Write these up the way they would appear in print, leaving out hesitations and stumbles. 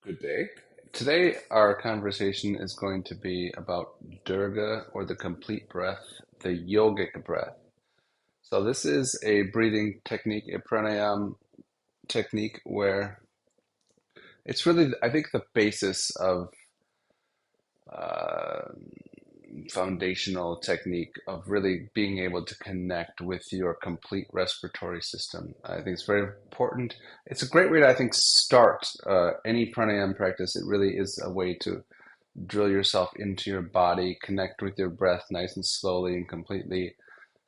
Good day. Today, our conversation is going to be about Dirga or the complete breath, the yogic breath. So, this is a breathing technique, a pranayam technique, where it's really, I think, the basis of uh, foundational technique of really being able to connect with your complete respiratory system. I think it's very important. It's a great way to, I think, start any pranayam practice. It really is a way to drill yourself into your body, connect with your breath nice and slowly and completely,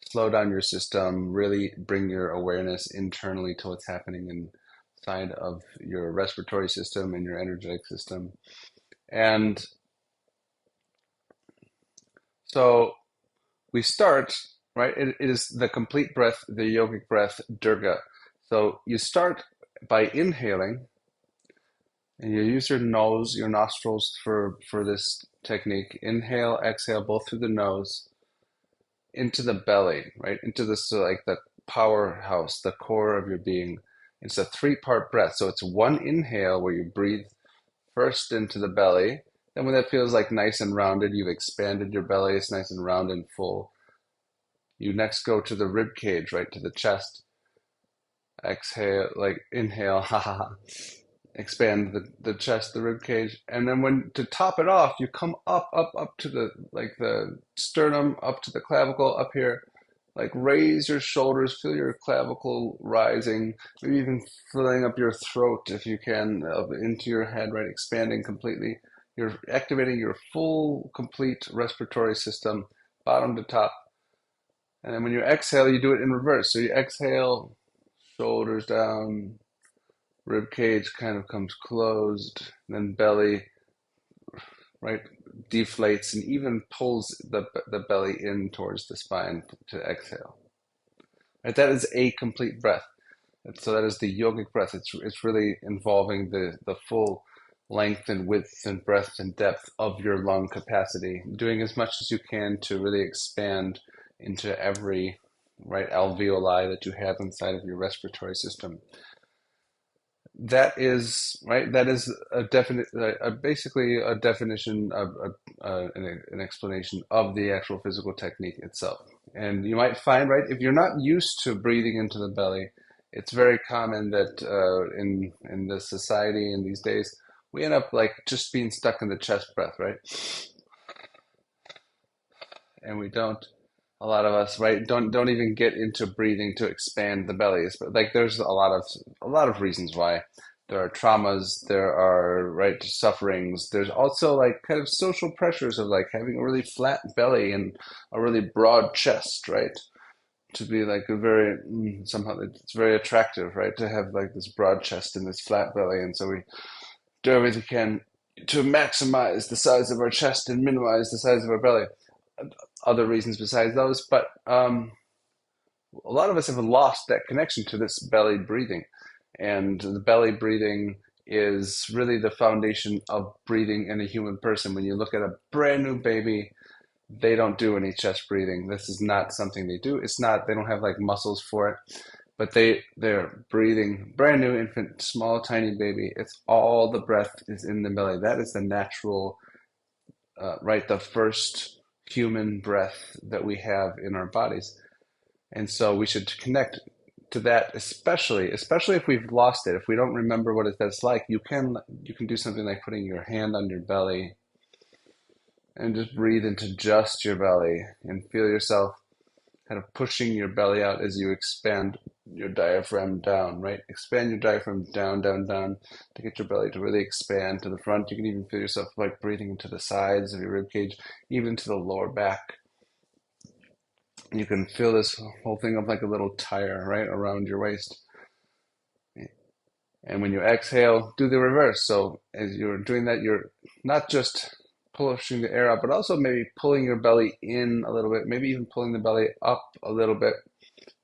slow down your system, really bring your awareness internally to what's happening inside of your respiratory system and your energetic system. And so we start, right? It is the complete breath, the yogic breath, Dirga. So you start by inhaling, and you use your nose, your nostrils for this technique. Inhale, exhale, both through the nose into the belly, right? Into this like the powerhouse, the core of your being. It's a three-part breath. So it's one inhale where you breathe first into the belly. Then when that feels like nice and rounded, you've expanded your belly, it's nice and round and full. You next go to the rib cage, right to the chest. Exhale, like inhale, ha ha ha. Expand the chest, the rib cage, and then when to top it off, you come up to the like the sternum, up to the clavicle, up here. Like raise your shoulders, feel your clavicle rising, maybe even filling up your throat if you can, up into your head, right? Expanding completely. You're activating your full, complete respiratory system, bottom to top. And then when you exhale, you do it in reverse. So you exhale, shoulders down, rib cage kind of comes closed, then belly, right, deflates and even pulls the belly in towards the spine to exhale. Right, that is a complete breath. And so that is the yogic breath. It's really involving the full length and width and breadth and depth of your lung capacity, doing as much as you can to really expand into every right alveoli that you have inside of your respiratory system. That is right. That is a definite, basically a definition of an explanation of the actual physical technique itself. And you might find, right, if you're not used to breathing into the belly, it's very common that in the society in these days we end up like just being stuck in the chest breath, right? And we don't. A lot of us, right, don't even get into breathing to expand the bellies. But like, there's a lot of reasons why. There are traumas, there are right sufferings. There's also like kind of social pressures of like having a really flat belly and a really broad chest, right? To be like a very somehow it's very attractive, right? To have like this broad chest and this flat belly, and so we do everything we can to maximize the size of our chest and minimize the size of our belly. Other reasons besides those, but a lot of us have lost that connection to this belly breathing. And the belly breathing is really the foundation of breathing in a human person. When you look at a brand new baby, they don't do any chest breathing. This is not something they do. It's not, they don't have like muscles for it, but they're breathing brand new infant, small, tiny baby. It's all the breath is in the belly. That is the natural, right, the first human breath that we have in our bodies. And so we should connect to that, especially if we've lost it. If we don't remember what that's like, you can do something like putting your hand on your belly and just breathe into just your belly and feel yourself kind of pushing your belly out as you expand your diaphragm down, right? Expand your diaphragm down, down, down to get your belly to really expand to the front. You can even feel yourself like breathing into the sides of your rib cage, even to the lower back. You can feel this whole thing of like a little tire right around your waist. And when you exhale, do the reverse. So as you're doing that, you're not just pushing the air out, but also maybe pulling your belly in a little bit, maybe even pulling the belly up a little bit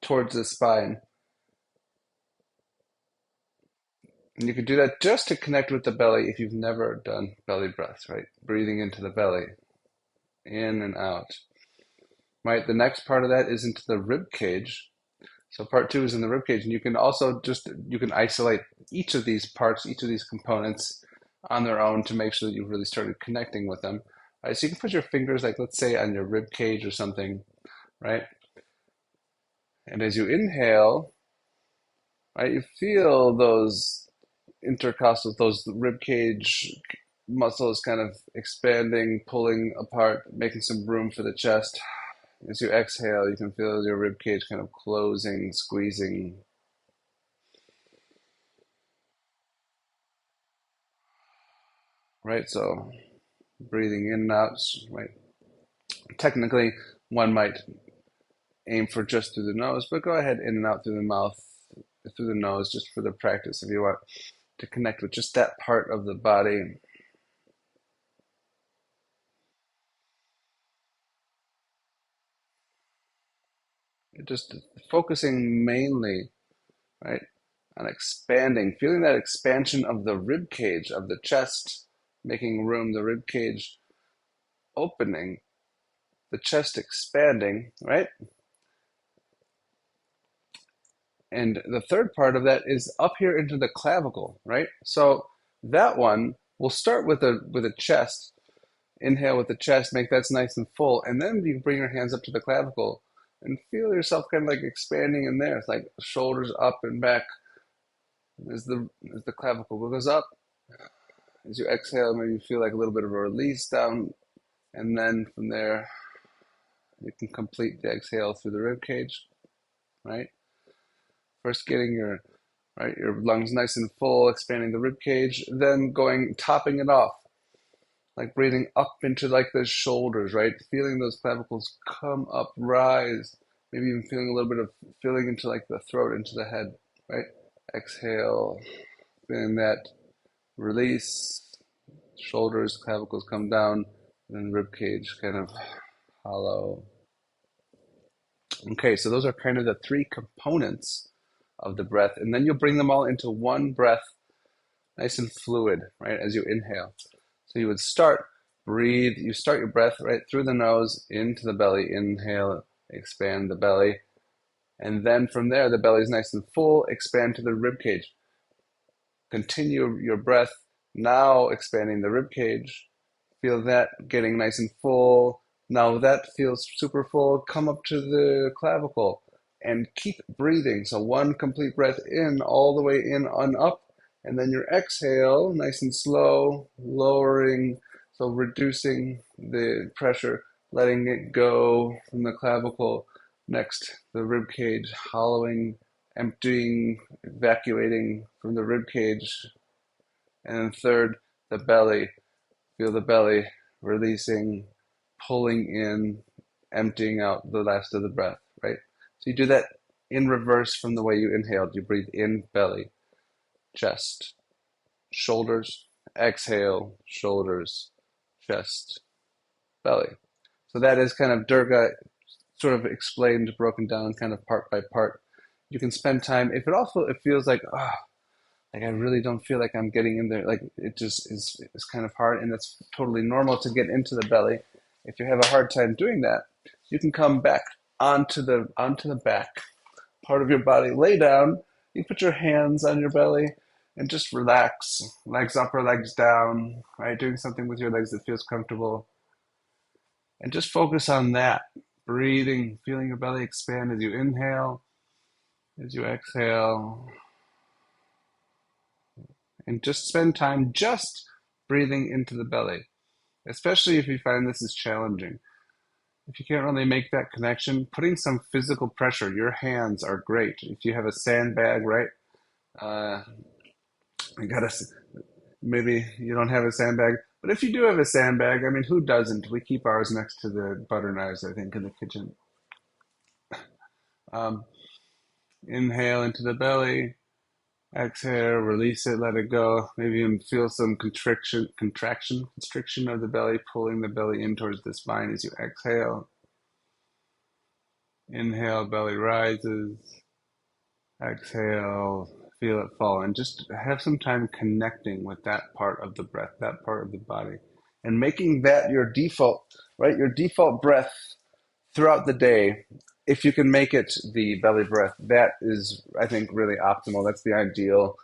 towards the spine. And you can do that just to connect with the belly if you've never done belly breaths, right? Breathing into the belly, in and out. Right? The next part of that is into the rib cage. So part two is in the rib cage, and you can also you can isolate each of these parts, each of these components, on their own to make sure that you've really started connecting with them. Right? So you can put your fingers, like let's say on your rib cage or something, right? And as you inhale, right, you feel those intercostals, those rib cage muscles kind of expanding, pulling apart, making some room for the chest. As you exhale, you can feel your rib cage kind of closing, squeezing, right? So breathing in and out, right? Technically, one might aim for just through the nose, but go ahead in and out through the mouth, through the nose, just for the practice if you want to connect with just that part of the body. Just focusing mainly, right, on expanding, feeling that expansion of the rib cage, of the chest, making room, the rib cage opening, the chest expanding, right? And the third part of that is up here into the clavicle, right? So that one, we'll start with a chest. Inhale with the chest, make that nice and full, and then you can bring your hands up to the clavicle and feel yourself kind of like expanding in there. It's like shoulders up and back as the clavicle goes up. As you exhale, maybe you feel like a little bit of a release down, and then from there you can complete the exhale through the rib cage, right? First getting your lungs nice and full, expanding the rib cage, then going topping it off, like breathing up into like the shoulders, right? Feeling those clavicles come up, rise, maybe even feeling a little bit of filling into like the throat, into the head, right? Exhale, feeling that release, shoulders, clavicles come down, and then rib cage kind of hollow. Okay, so those are kind of the three components of the breath, and then you'll bring them all into one breath, nice and fluid, right, as you inhale. So you would breathe, you start your breath right through the nose into the belly, inhale, expand the belly, and then from there, the belly is nice and full, expand to the rib cage. Continue your breath, now expanding the rib cage. Feel that getting nice and full. Now that feels super full. Come up to the clavicle and keep breathing. So one complete breath in, all the way in on up, and then your exhale, nice and slow, lowering, so reducing the pressure, letting it go from the clavicle. Next, the rib cage, hollowing, emptying, evacuating from the rib cage. And then third, the belly. Feel the belly releasing, pulling in, emptying out the last of the breath, right? So you do that in reverse from the way you inhaled. You breathe in, belly, chest, shoulders, exhale, shoulders, chest, belly. So that is kind of Dirga, sort of explained, broken down, kind of part by part. You can spend time. If it also it feels like I really don't feel like I'm getting in there. Like it just is kind of hard, and it's totally normal to get into the belly. If you have a hard time doing that, you can come back onto the back part of your body. Lay down. You put your hands on your belly and just relax. Legs up or legs down. Right, doing something with your legs that feels comfortable, and just focus on that. Breathing, feeling your belly expand as you inhale, as you exhale, and just spend time just breathing into the belly, especially if you find this is challenging. If you can't really make that connection, putting some physical pressure, your hands are great. If you have a sandbag, right? Uh, I gotta, maybe you don't have a sandbag, but if you do have a sandbag, I mean, who doesn't? We keep ours next to the butter knives, I think, in the kitchen. Um, Inhale into the belly. Exhale, release it, let it go. Maybe even feel some constriction of the belly, pulling the belly in towards the spine as you exhale. Inhale, belly rises. Exhale, feel it fall. And just have some time connecting with that part of the breath, that part of the body. And making that your default, right? Your default breath throughout the day. If you can make it the belly breath, that is, I think, really optimal. That's the ideal.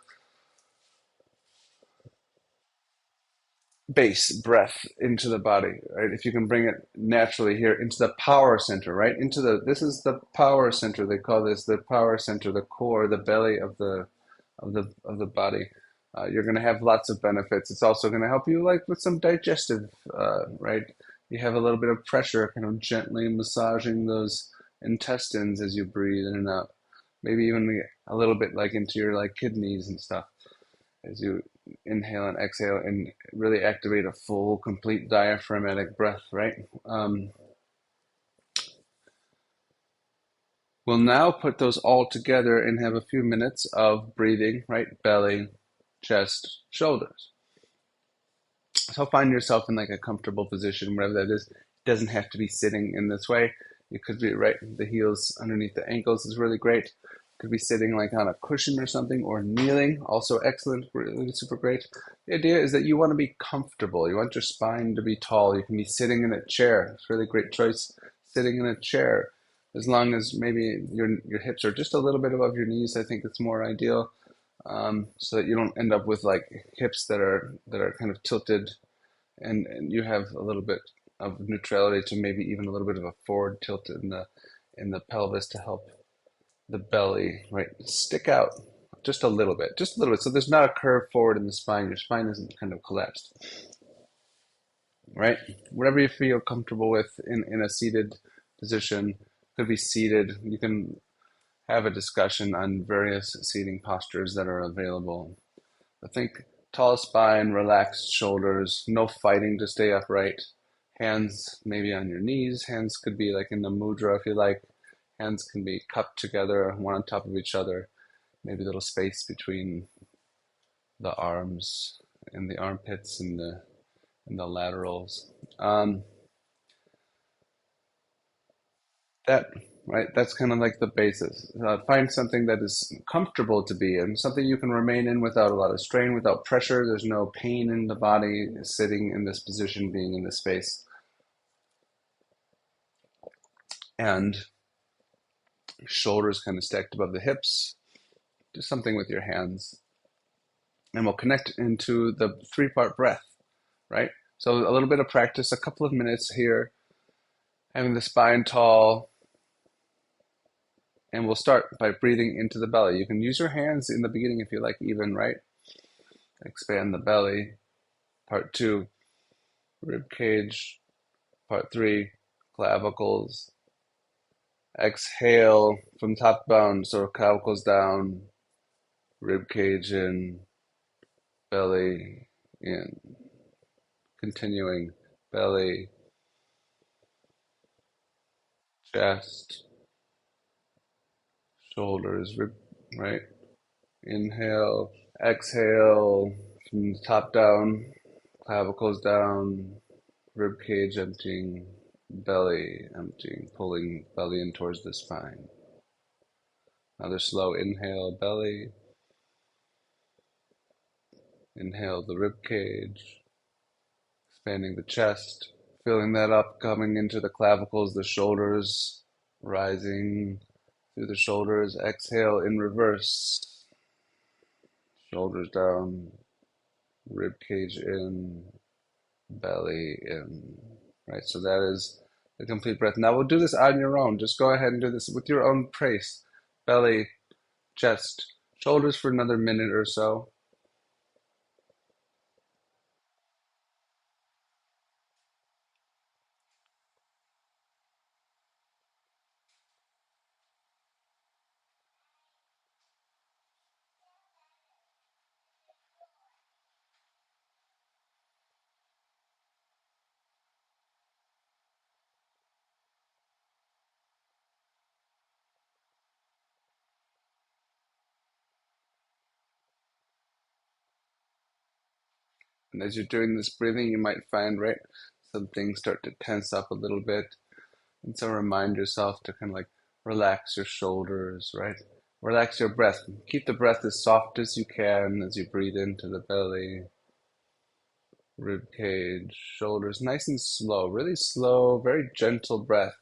base breath into the body, right? If you can bring it naturally here into the power center, right? Into the this is the power center. They call this the power center, the core, the belly of the body. You're going to have lots of benefits. It's also going to help you like with some digestive, right? You have a little bit of pressure, kind of gently massaging those intestines as you breathe in and out. Maybe even a little bit like into your like kidneys and stuff as you inhale and exhale and really activate a full, complete diaphragmatic breath, right? Um, we'll now put those all together and have a few minutes of breathing, right? Belly, chest, shoulders. So find yourself in like a comfortable position, wherever that is. It doesn't have to be sitting in this way. You could be right, the heels underneath the ankles is really great. Could be sitting like on a cushion or something, or kneeling, also excellent, really super great. The idea is that you want to be comfortable. You want your spine to be tall. You can be sitting in a chair. It's a really great choice, sitting in a chair. As long as maybe your hips are just a little bit above your knees, I think it's more ideal, so that you don't end up with like hips that are kind of tilted, and you have a little bit of neutrality to maybe even a little bit of a forward tilt in the pelvis to help the belly right stick out just a little bit, so there's not a curve forward in the spine. Your spine isn't kind of collapsed, right? Whatever you feel comfortable with in a seated position. Could be seated. You can have a discussion on various seating postures that are available. I think tall spine, relaxed shoulders, no fighting to stay upright. Hands maybe on your knees. Hands could be like in the mudra if you like. Hands can be cupped together, one on top of each other. Maybe a little space between the arms and the armpits and the laterals. Um, that right. That's kind of like the basis. Find something that is comfortable to be in, something you can remain in without a lot of strain, without pressure. There's no pain in the body sitting in this position, being in this space, and shoulders kind of stacked above the hips. Do something with your hands, and we'll connect into the three-part breath, right? So a little bit of practice, a couple of minutes here, having the spine tall, and we'll start by breathing into the belly. You can use your hands in the beginning if you like, even, right? Expand the belly. Part two, rib cage. Part three, clavicles. Exhale from top down, so clavicles down, rib cage in, belly in. Continuing, belly, chest, shoulders, rib, right? Inhale, exhale from the top down, clavicles down, rib cage emptying, belly emptying, pulling belly in towards the spine. Another slow inhale, belly. Inhale the rib cage, expanding the chest, filling that up, coming into the clavicles, the shoulders, rising through the shoulders. Exhale in reverse, shoulders down, rib cage in, belly in. Right, so that is the complete breath. Now we'll do this on your own. Just go ahead and do this with your own pace. Belly, chest, shoulders for another minute or so. And as you're doing this breathing, you might find, right, some things start to tense up a little bit. And so remind yourself to kind of like relax your shoulders, right? Relax your breath. Keep the breath as soft as you can as you breathe into the belly, rib cage, shoulders, nice and slow, really slow, very gentle breath,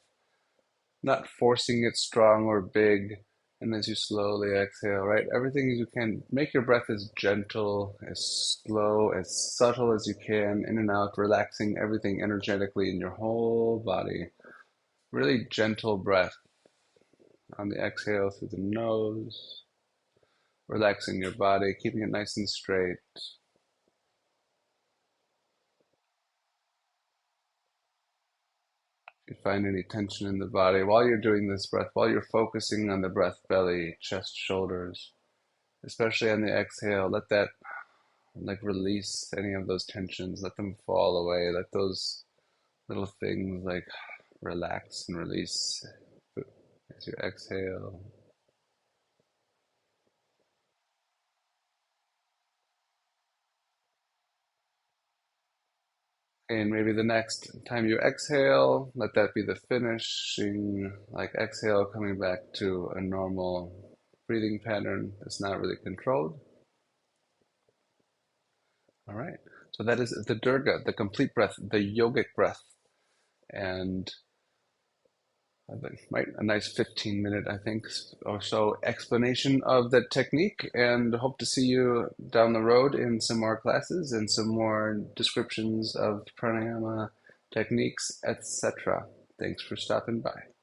not forcing it strong or big, And as you slowly exhale, right, everything as you can, make your breath as gentle, as slow, as subtle as you can, in and out, relaxing everything energetically in your whole body. Really gentle breath on the exhale through the nose, relaxing your body, keeping it nice and straight. If you find any tension in the body while you're doing this breath, while you're focusing on the breath, belly, chest, shoulders, especially on the exhale, let that like release any of those tensions, let them fall away, let those little things like relax and release as you exhale. And maybe the next time you exhale, let that be the finishing, like exhale, coming back to a normal breathing pattern that's not really controlled. All right. So that is the Dirga, the complete breath, the yogic breath. And right, a nice 15-minute, I think, or so explanation of the technique, and hope to see you down the road in some more classes and some more descriptions of pranayama techniques, etc. Thanks for stopping by.